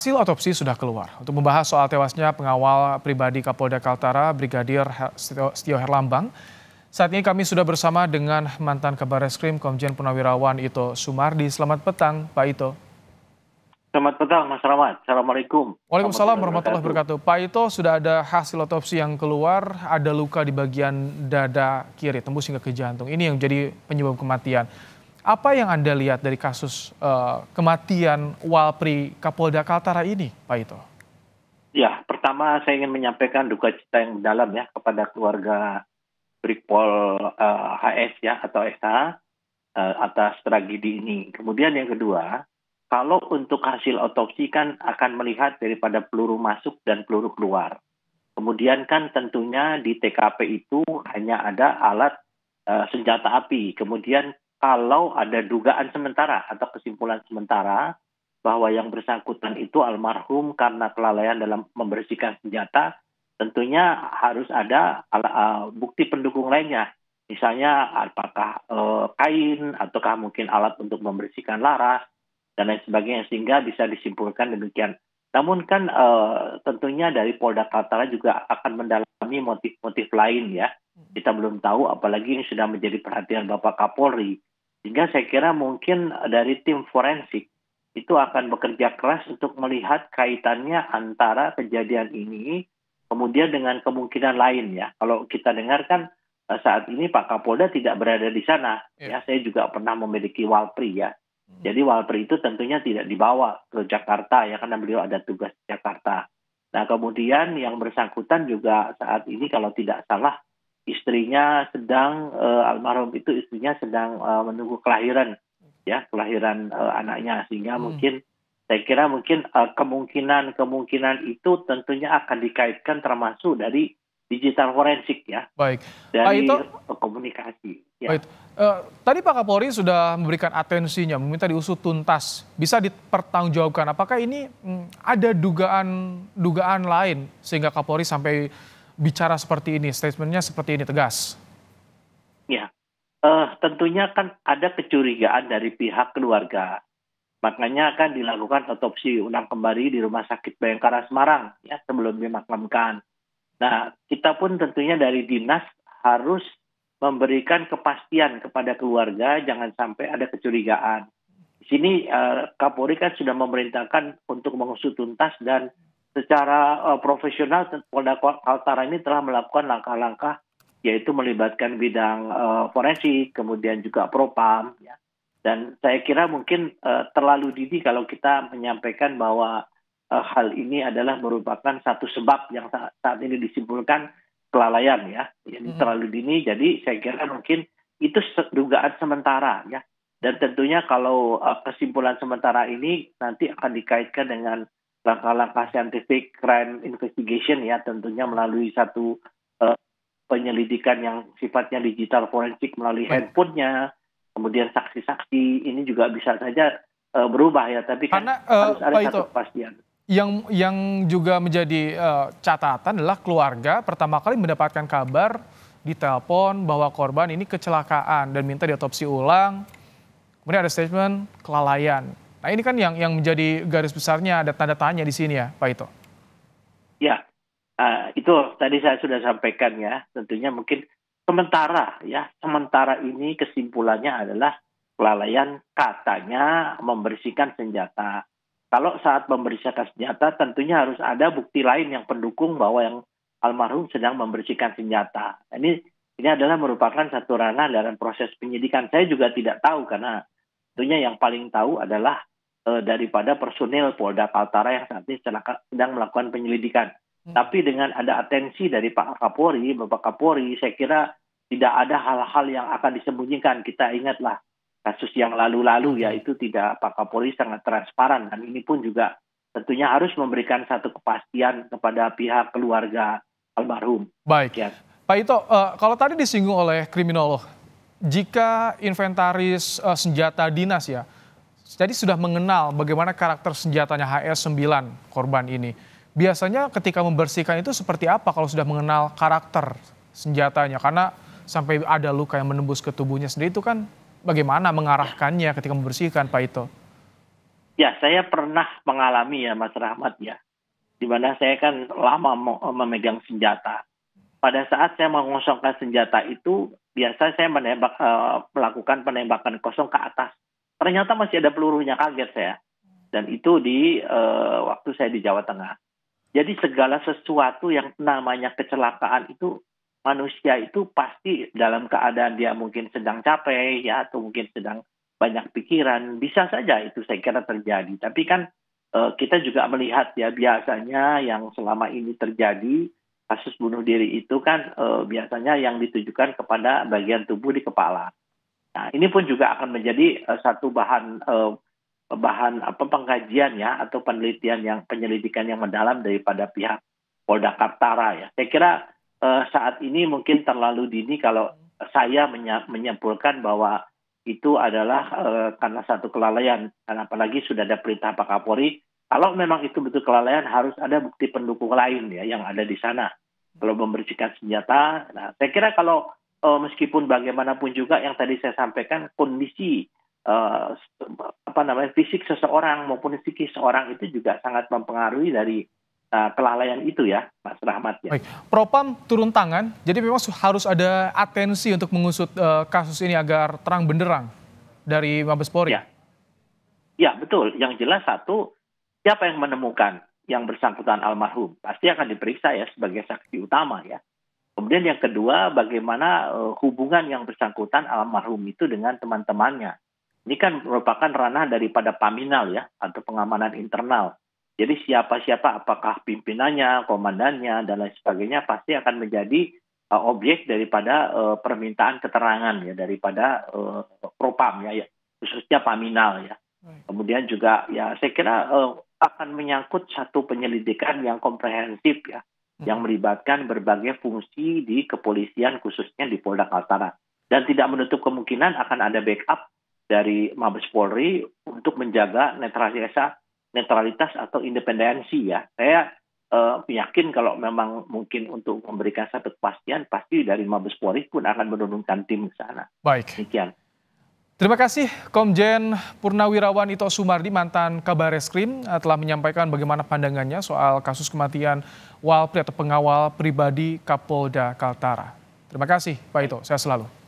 Hasil otopsi sudah keluar. Untuk membahas soal tewasnya pengawal pribadi Kapolda Kaltara, Brigadir Setio Herlambang, saat ini kami sudah bersama dengan mantan Kabar Reskrim Komjen Purnawirawan Ito Sumardi. Selamat petang, Pak Ito. Selamat petang, Mas Rahmat. Assalamualaikum. Waalaikumsalam warahmatullahi wabarakatuh. Pak Ito, sudah ada hasil otopsi yang keluar, ada luka di bagian dada kiri, tembus hingga ke jantung. Ini yang menjadi penyebab kematian. Apa yang Anda lihat dari kasus kematian Walpri Kapolda Kaltara ini, Pak Ito? Ya, pertama saya ingin menyampaikan duka cita yang mendalam ya kepada keluarga Brigpol HS ya atau SH atas tragedi ini. Kemudian yang kedua, kalau untuk hasil otopsi kan akan melihat daripada peluru masuk dan peluru keluar. Kemudian kan tentunya di TKP itu hanya ada alat senjata api. Kemudian kalau ada dugaan sementara atau kesimpulan sementara bahwa yang bersangkutan itu almarhum karena kelalaian dalam membersihkan senjata, tentunya harus ada bukti pendukung lainnya. Misalnya apakah kain ataukah mungkin alat untuk membersihkan laras dan lain sebagainya sehingga bisa disimpulkan demikian. Namun kan tentunya dari Polda Kaltara juga akan mendalami motif-motif lain ya. Kita belum tahu apalagi ini sudah menjadi perhatian Bapak Kapolri. Sehingga saya kira mungkin dari tim forensik itu akan bekerja keras untuk melihat kaitannya antara kejadian ini kemudian dengan kemungkinan lain ya. Kalau kita dengarkan saat ini Pak Kapolda tidak berada di sana. Ya, saya juga pernah memiliki Walpri ya. Jadi Walpri itu tentunya tidak dibawa ke Jakarta ya karena beliau ada tugas di Jakarta. Nah kemudian yang bersangkutan juga saat ini kalau tidak salah istrinya sedang almarhum itu istrinya sedang menunggu kelahiran ya anaknya sehingga mungkin saya kira mungkin kemungkinan itu tentunya akan dikaitkan termasuk dari digital forensik ya. Baik. Dari Pak Ito, komunikasi. Ya. baik. Tadi Pak Kapolri sudah memberikan atensinya, meminta diusut tuntas. Bisa dipertanggungjawabkan apakah ini ada dugaan lain sehingga Kapolri sampai bicara seperti ini, statementnya seperti ini tegas? Ya, tentunya kan ada kecurigaan dari pihak keluarga. Makanya akan dilakukan otopsi ulang kembali di Rumah Sakit Bayangkara Semarang ya sebelum dimakamkan. Nah, kita pun tentunya dari dinas harus memberikan kepastian kepada keluarga, jangan sampai ada kecurigaan. Di sini Kapolri kan sudah memerintahkan untuk mengusut tuntas dan secara profesional Polda Kaltara ini telah melakukan langkah-langkah yaitu melibatkan bidang forensik, kemudian juga propam. Ya. Dan saya kira mungkin terlalu dini kalau kita menyampaikan bahwa hal ini adalah merupakan satu sebab yang saat ini disimpulkan kelalaian ya. Jadi terlalu dini, jadi saya kira mungkin itu dugaan sementara ya. Dan tentunya kalau kesimpulan sementara ini nanti akan dikaitkan dengan langkah-langkah scientific crime investigation ya tentunya melalui satu penyelidikan yang sifatnya digital forensik melalui handphonenya, kemudian saksi-saksi ini juga bisa saja berubah ya, tapi kan harus ada satu kepastian. Yang juga menjadi catatan adalah keluarga pertama kali mendapatkan kabar di telepon bahwa korban ini kecelakaan dan minta diotopsi ulang, kemudian ada statement kelalaian. Nah ini kan yang menjadi garis besarnya ada tanda tanya di sini ya Pak Ito. Ya, itu tadi saya sudah sampaikan ya. Tentunya mungkin sementara ini kesimpulannya adalah kelalaian katanya membersihkan senjata. Kalau saat membersihkan senjata tentunya harus ada bukti lain yang pendukung bahwa yang almarhum sedang membersihkan senjata. Ini adalah merupakan satu ranah dalam proses penyidikan. Saya juga tidak tahu karena tentunya yang paling tahu adalah daripada personil Polda Kaltara yang saat ini sedang melakukan penyelidikan. Tapi dengan ada atensi dari Pak Kapolri, Bapak Kapolri, saya kira tidak ada hal-hal yang akan disembunyikan. Kita ingatlah kasus yang lalu-lalu ya itu tidak Pak Kapolri sangat transparan dan ini pun juga tentunya harus memberikan satu kepastian kepada pihak keluarga almarhum. Baik, ya. Pak Ito, kalau tadi disinggung oleh kriminolog, jika inventaris senjata dinas ya, jadi sudah mengenal bagaimana karakter senjatanya HS9 korban ini. Biasanya ketika membersihkan itu seperti apa kalau sudah mengenal karakter senjatanya? Karena sampai ada luka yang menembus ke tubuhnya sendiri itu kan bagaimana mengarahkannya ketika membersihkan Pak Ito? Ya, saya pernah mengalami ya Mas Rahmat ya, di mana saya kan lama memegang senjata. Pada saat saya mengosongkan senjata itu, biasa saya melakukan penembakan kosong ke atas. Ternyata masih ada pelurunya, kaget saya. Dan itu di waktu saya di Jawa Tengah. Jadi segala sesuatu yang namanya kecelakaan itu, manusia itu pasti dalam keadaan dia mungkin sedang capek ya, atau mungkin sedang banyak pikiran, bisa saja itu saya kira terjadi. Tapi kan kita juga melihat ya, biasanya yang selama ini terjadi kasus bunuh diri itu kan biasanya yang ditujukan kepada bagian tubuh di kepala. Nah, ini pun juga akan menjadi satu bahan pengkajian ya, atau penyelidikan yang mendalam daripada pihak Polda Kaltara ya. Saya kira saat ini mungkin terlalu dini kalau saya menyimpulkan bahwa itu adalah karena satu kelalaian, dan apalagi sudah ada perintah Pak Kapolri. Kalau memang itu betul kelalaian, harus ada bukti pendukung lain ya yang ada di sana. Kalau membersihkan senjata, nah saya kira kalau meskipun bagaimanapun juga yang tadi saya sampaikan, kondisi fisik seseorang maupun psikis seorang itu juga sangat mempengaruhi dari kelalaian itu ya, Mas Rahmat ya. Baik, Propam turun tangan, jadi memang harus ada atensi untuk mengusut kasus ini agar terang benderang dari Mabes Polri. Ya, ya betul. Yang jelas satu, siapa yang menemukan yang bersangkutan almarhum pasti akan diperiksa ya sebagai saksi utama ya. Kemudian yang kedua, bagaimana hubungan yang bersangkutan almarhum itu dengan teman-temannya. Ini kan merupakan ranah daripada Paminal ya, atau pengamanan internal. Jadi siapa-siapa, apakah pimpinannya, komandannya, dan lain sebagainya, pasti akan menjadi objek daripada permintaan keterangan ya, daripada Propam ya, khususnya Paminal ya. Kemudian juga ya saya kira akan menyangkut satu penyelidikan yang komprehensif ya, yang melibatkan berbagai fungsi di kepolisian khususnya di Polda Kaltara. Dan tidak menutup kemungkinan akan ada backup dari Mabes Polri untuk menjaga netralitas atau independensi ya. Saya yakin kalau memang mungkin untuk memberikan satu kepastian, pasti dari Mabes Polri pun akan menurunkan tim ke sana. Baik. Demikian. Terima kasih Komjen Purnawirawan Ito Sumardi, mantan Kabareskrim, telah menyampaikan bagaimana pandangannya soal kasus kematian Walpri atau pengawal pribadi Kapolda Kaltara. Terima kasih Pak Ito, sehat selalu.